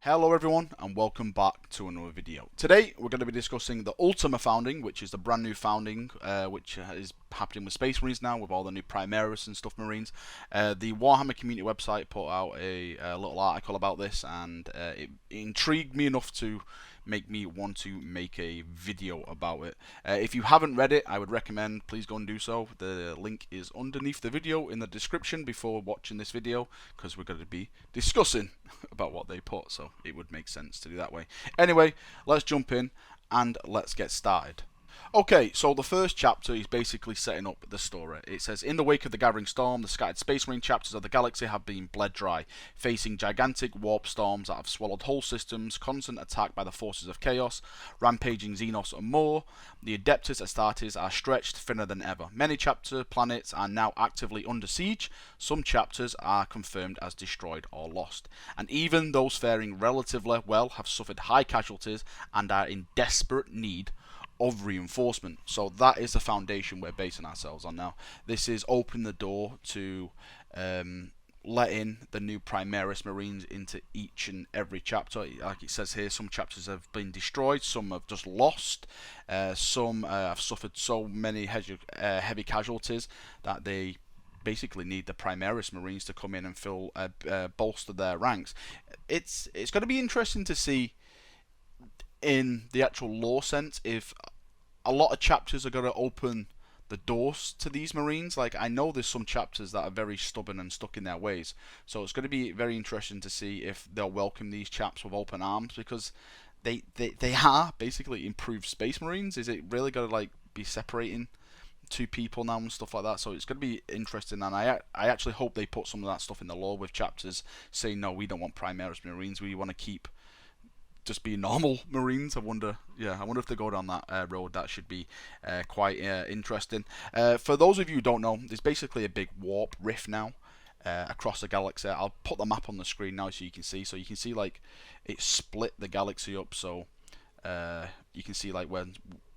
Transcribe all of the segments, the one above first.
Hello everyone and welcome back to another video. Today we're going to be discussing the Ultima Founding, which is the brand new founding which is happening with Space Marines now with all the new Primaris and stuff Marines. The Warhammer Community website put out a little article about this, and it intrigued me enough to make me want to make a video about it. If you haven't read it, I would recommend please go and do so. The link is underneath the video in the description before watching this video, because we're going to be discussing about what they put, so it would make sense to do that way. Anyway, let's jump in and let's get started. Okay, so the first chapter is basically setting up the story. It says, in the wake of the gathering storm, the scattered Space Marine chapters of the galaxy have been bled dry, facing gigantic warp storms that have swallowed whole systems, constant attack by the forces of chaos, rampaging Xenos and more. The Adeptus Astartes are stretched thinner than ever. Many chapter planets are now actively under siege. Some chapters are confirmed as destroyed or lost. And even those faring relatively well have suffered high casualties and are in desperate need of reinforcement. So that is the foundation we're basing ourselves on now. This is opening the door to letting the new Primaris Marines into each and every chapter. Like it says here, some chapters have been destroyed, some have just lost, some have suffered so many heavy casualties that they basically need the Primaris Marines to come in and bolster their ranks. It's going to be interesting to see in the actual lore sense if a lot of chapters are going to open the doors to these Marines. Like, I know there's some chapters that are very stubborn and stuck in their ways, so it's going to be very interesting to see if they'll welcome these chaps with open arms, because they are basically improved Space Marines. Is it really going to like be separating two people now and stuff like that? So it's going to be interesting, and I actually hope they put some of that stuff in the lore with chapters saying, no, we don't want Primaris Marines, we want to keep just be normal Marines. I wonder if they go down that road. That should be quite interesting. For those of you who don't know, there's basically a big warp rift now across the galaxy. I'll put the map on the screen now so you can see. So you can see like it split the galaxy up. So you can see like when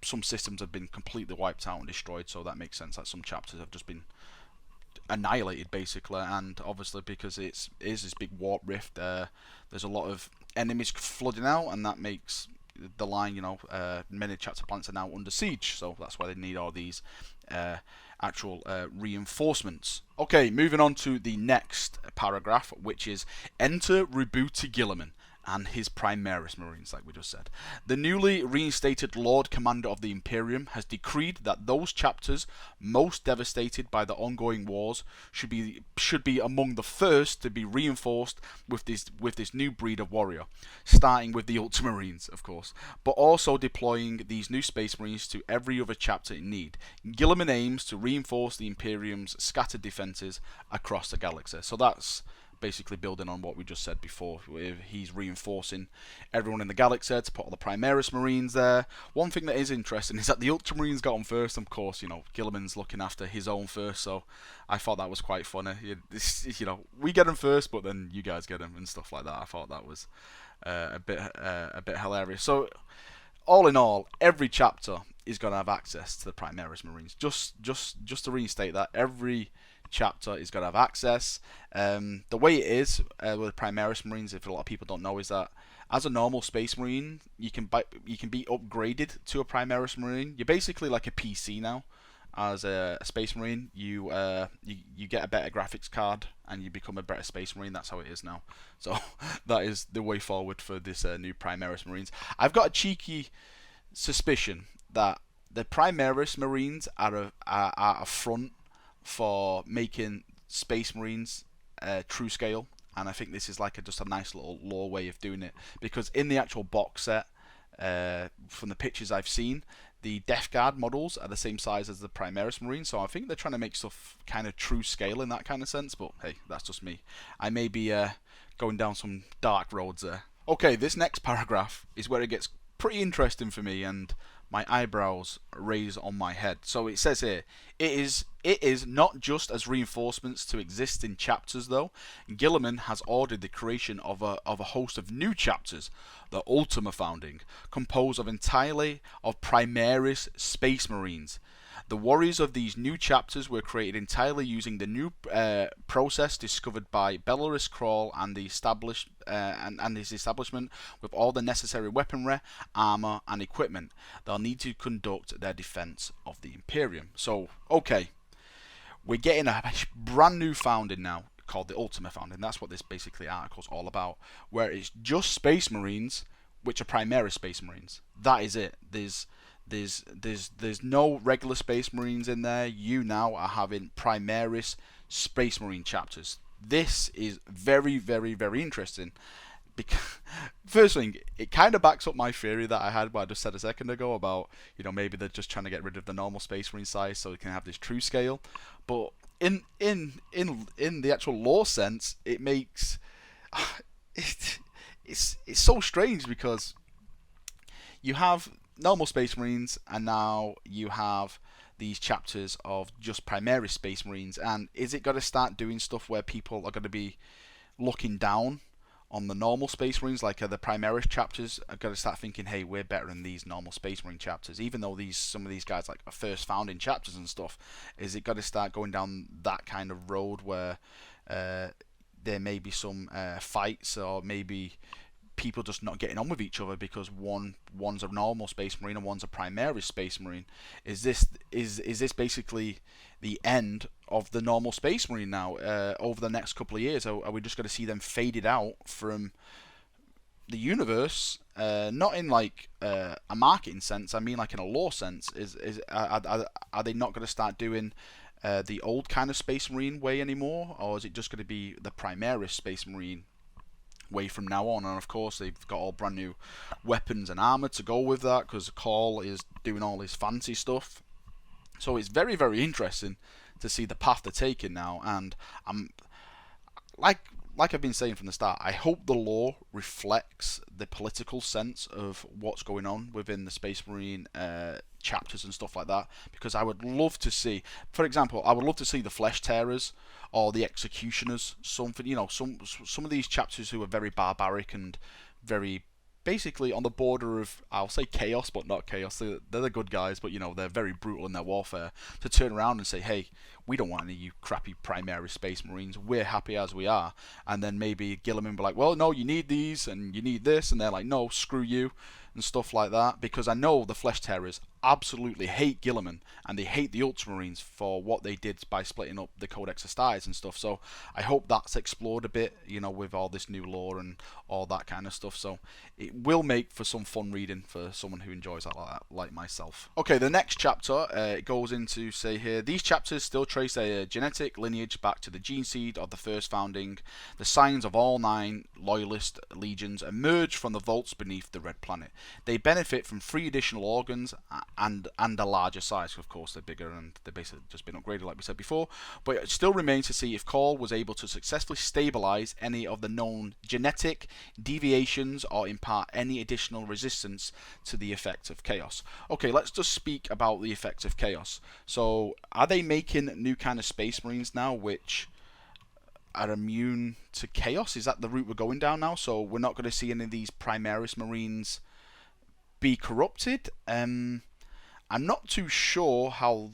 some systems have been completely wiped out and destroyed. So that makes sense that some chapters have just been annihilated basically, and obviously because it is this big warp rift, there's a lot of enemies flooding out, and that makes the line, many chapter planets are now under siege, so that's why they need all these actual reinforcements. Okay, moving on to the next paragraph, which is enter Rebooty Guilliman and his Primaris Marines, like we just said. The newly reinstated Lord Commander of the Imperium has decreed that those chapters most devastated by the ongoing wars should be among the first to be reinforced with this new breed of warrior, starting with the Ultima Marines, of course, but also deploying these new Space Marines to every other chapter in need. Guilliman aims to reinforce the Imperium's scattered defences across the galaxy. So that's basically building on what we just said before. He's reinforcing everyone in the galaxy to put all the Primaris Marines there. One thing that is interesting is that the Ultramarines got on first. Of course, Guilliman's looking after his own first, so I thought that was quite funny. We get them first, but then you guys get them and stuff like that. I thought that was a bit hilarious. So all in all, every chapter is going to have access to the Primaris Marines. Just to reinstate that, every chapter is going to have access. The way it is with Primaris Marines, if a lot of people don't know, is that as a normal Space Marine, you can be upgraded to a Primaris Marine. You're basically like a PC now. As a Space Marine, you get a better graphics card and you become a better Space Marine. That's how it is now. So that is the way forward for this new Primaris Marines. I've got a cheeky suspicion that the Primaris Marines are a front for making Space Marines true scale, and I think this is like just a nice little lore way of doing it, because in the actual box set, from the pictures I've seen, the Death Guard models are the same size as the Primaris Marines, so I think they're trying to make stuff kind of true scale in that kind of sense, but hey, that's just me. I may be going down some dark roads there. Okay, this next paragraph is where it gets pretty interesting for me, and my eyebrows raise on my head. So it says here, it is not just as reinforcements to existing chapters though. Guilliman has ordered the creation of a host of new chapters, the Ultima Founding, composed of entirely of Primaris Space Marines. The warriors of these new chapters were created entirely using the new process discovered by Belarus Crawl and the and his establishment with all the necessary weaponry, armor, and equipment. They'll need to conduct their defense of the Imperium. So, okay, we're getting a brand new founding now called the Ultima Founding. That's what this basically article's all about, where it's just Space Marines, which are Primaris Space Marines. That is it. There's no regular Space Marines in there. You now are having Primaris Space Marine chapters. This is very, very, very interesting. Because, first thing, it kind of backs up my theory that I had, what I just said a second ago about, maybe they're just trying to get rid of the normal Space Marine size so they can have this true scale. But in the actual lore sense, it makes it's so strange, because you have normal Space Marines and now you have these chapters of just Primaris Space Marines. And is it going to start doing stuff where people are going to be looking down on the normal Space Marines, like the Primaris chapters are going to start thinking, hey, we're better than these normal Space Marine chapters, even though some of these guys like are first founding chapters and stuff? Is it going to start going down that kind of road where there may be some fights, or maybe people just not getting on with each other because one's a normal Space Marine and one's a Primaris Space Marine? Is this basically the end of the normal Space Marine now over the next couple of years? Are we just going to see them faded out from the universe? Not in like a marketing sense, I mean like in a lore sense. Are they not going to start doing the old kind of Space Marine way anymore, or is it just going to be the Primaris Space Marine way from now on? And of course they've got all brand new weapons and armor to go with that, because Call is doing all his fancy stuff. So it's very, very interesting to see the path they're taking now, and I'm like I've been saying from the start, I hope the lore reflects the political sense of what's going on within the Space Marine chapters and stuff like that, because I would love to see, for example, I would love to see the Flesh Tearers or the Executioners, something, some of these chapters who are very barbaric and very basically on the border of, I'll say chaos, but not chaos. They're the good guys, but they're very brutal in their warfare. To turn around and say, hey, we don't want any of you crappy Primaris Space Marines. We're happy as we are. And then maybe Guilliman will be like, well, no, you need these and you need this, and they're like, no, screw you, and stuff like that. Because I know the Flesh Tearers absolutely hate Guilliman, and they hate the Ultramarines for what they did by splitting up the Codex Astartes and stuff. So I hope that's explored a bit, with all this new lore and all that kind of stuff. So it will make for some fun reading for someone who enjoys that like myself. Okay, the next chapter it goes into say here, these chapters still trace their genetic lineage back to the gene seed of the first founding. The signs of all 9 loyalist legions emerge from the vaults beneath the Red Planet. They benefit from 3 additional organs and a larger size. Of course, they're bigger and they've basically just been upgraded, like we said before. But it still remains to see if Call was able to successfully stabilize any of the known genetic deviations or impart any additional resistance to the effects of chaos. Okay, let's just speak about the effects of chaos. So, are they making new kind of Space Marines now which are immune to chaos? Is that the route we're going down now? So we're not going to see any of these Primaris Marines be corrupted? I'm not too sure how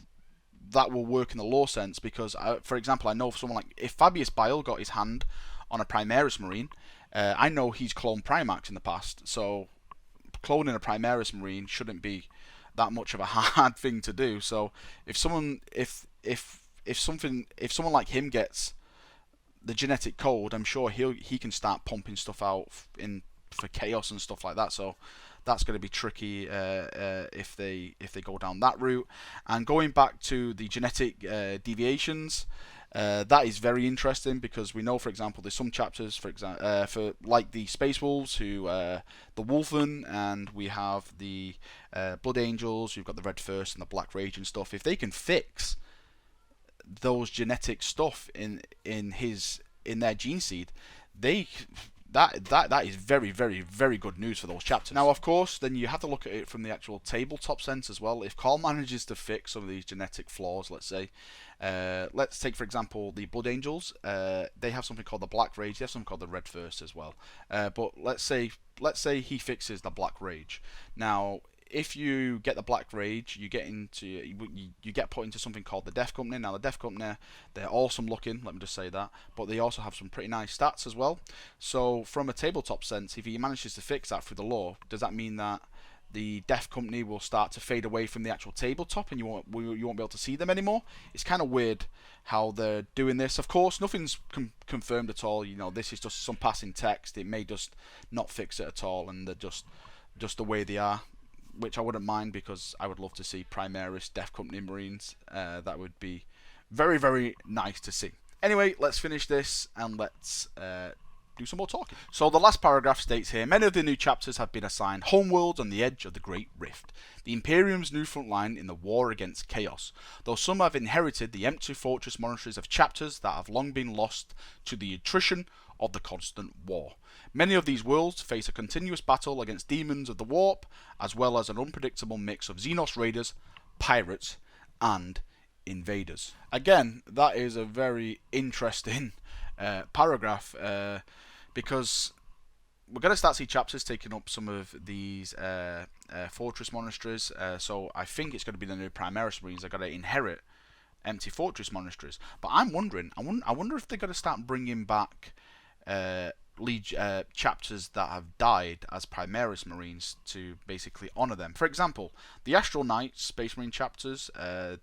that will work in the lore sense, because, for example, I know if someone like, if Fabius Bile got his hand on a Primaris Marine, I know he's cloned Primax in the past, so cloning a Primaris Marine shouldn't be that much of a hard thing to do. So if someone like him gets the genetic code, I'm sure he can start pumping stuff out for chaos and stuff like that. So that's going to be tricky if they go down that route. And going back to the genetic deviations, that is very interesting, because we know, for example, there's some chapters, for like the Space Wolves, who the Wolfen, and we have the Blood Angels, you've got the Red First and the Black Rage and stuff. If they can fix those genetic stuff in their gene seed, that is very, very, very good news for those chapters. Now, of course, then you have to look at it from the actual tabletop sense as well. If Carl manages to fix some of these genetic flaws, let's say, let's take, for example, the Blood Angels. They have something called the Black Rage. They have something called the Red First as well. But let's say he fixes the Black Rage. Now, if you get the Black Rage, you get into you get put into something called the Death Company. Now the Death Company, they're awesome looking, let me just say that, but they also have some pretty nice stats as well. So from a tabletop sense, if he manages to fix that through the lore, does that mean that the Death Company will start to fade away from the actual tabletop, and you won't be able to see them anymore? It's kind of weird how they're doing this. Of course, nothing's confirmed at all. You know, this is just some passing text. It may just not fix it at all, and they're just the way they are, which I wouldn't mind, because I would love to see Primaris Death Company Marines. That would be very, very nice to see. Anyway, let's finish this and let's do some more talking. So the last paragraph states here, many of the new chapters have been assigned homeworlds on the edge of the Great Rift, the Imperium's new front line in the war against chaos, though some have inherited the empty fortress monasteries of chapters that have long been lost to the attrition of the constant war. Many of these worlds face a continuous battle against demons of the warp, as well as an unpredictable mix of Xenos raiders, pirates, and invaders. Again, that is a very interesting paragraph, because we're going to start see chapters taking up some of these fortress monasteries. So I think it's going to be the new Primaris Marines are going to inherit empty fortress monasteries. But I'm wondering, I wonder if they're going to start bringing back chapters that have died as Primaris Marines to basically honour them. For example, the Astral Knights Space Marine chapters,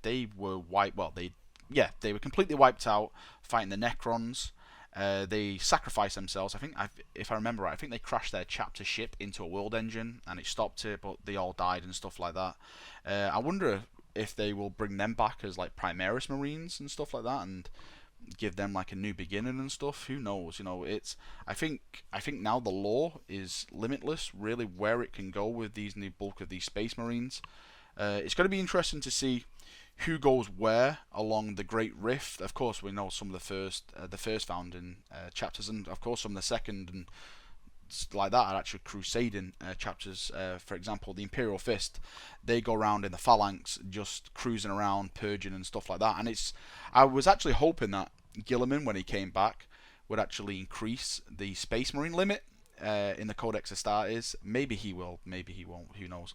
they were they were completely wiped out fighting the Necrons. They sacrificed themselves. I think, if I remember right, I think they crashed their chapter ship into a world engine and it stopped it, but they all died and stuff like that. I wonder if they will bring them back as like Primaris Marines and stuff like that, and give them like a new beginning and stuff. Who knows? You know, it's I think now the lore is limitless, really, where it can go with these new bulk of these Space Marines. It's going to be interesting to see who goes where along the Great Rift. Of course, we know some of the first founding chapters, and of course some of the second and like that are actually crusading chapters. For example, the Imperial Fist, they go around in the phalanx, just cruising around, purging and stuff like that. And I was actually hoping that Guilliman, when he came back, would actually increase the Space Marine limit in the Codex Astartes. Maybe he will, maybe he won't, who knows.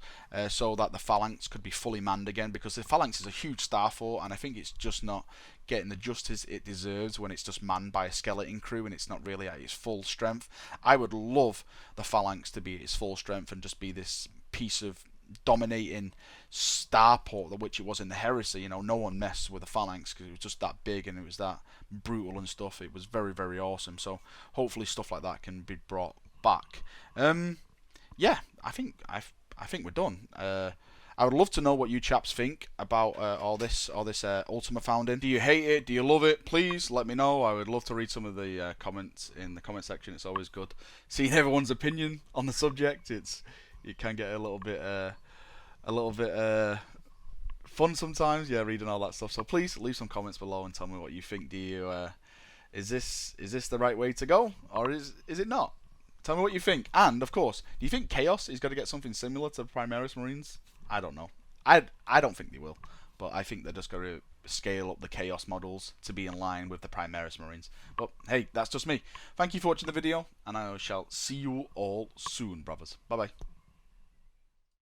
So that the phalanx could be fully manned again, because the phalanx is a huge star fort, and I think it's just not getting the justice it deserves when it's just manned by a skeleton crew and it's not really at its full strength. I would love the phalanx to be at its full strength and just be this piece of dominating starport, which it was in the Heresy. You know, no one messed with the phalanx because it was just that big and it was that brutal and stuff. It was very, very awesome. So hopefully stuff like that can be brought back. Yeah, I think we're done. I would love to know what you chaps think about all this Ultima Founding. Do you hate it? Do you love it? Please let me know. I would love to read some of the comments in the comment section. It's always good seeing everyone's opinion on the subject. It can get a little bit fun sometimes, yeah, reading all that stuff. So please leave some comments below and tell me what you think. Do you is this the right way to go, or is it not? Tell me what you think. And of course, do you think Chaos is going to get something similar to Primaris Marines? I don't know. I don't think they will, but I think they're just going to scale up the Chaos models to be in line with the Primaris Marines. But hey, that's just me. Thank you for watching the video, and I shall see you all soon, brothers. Bye bye.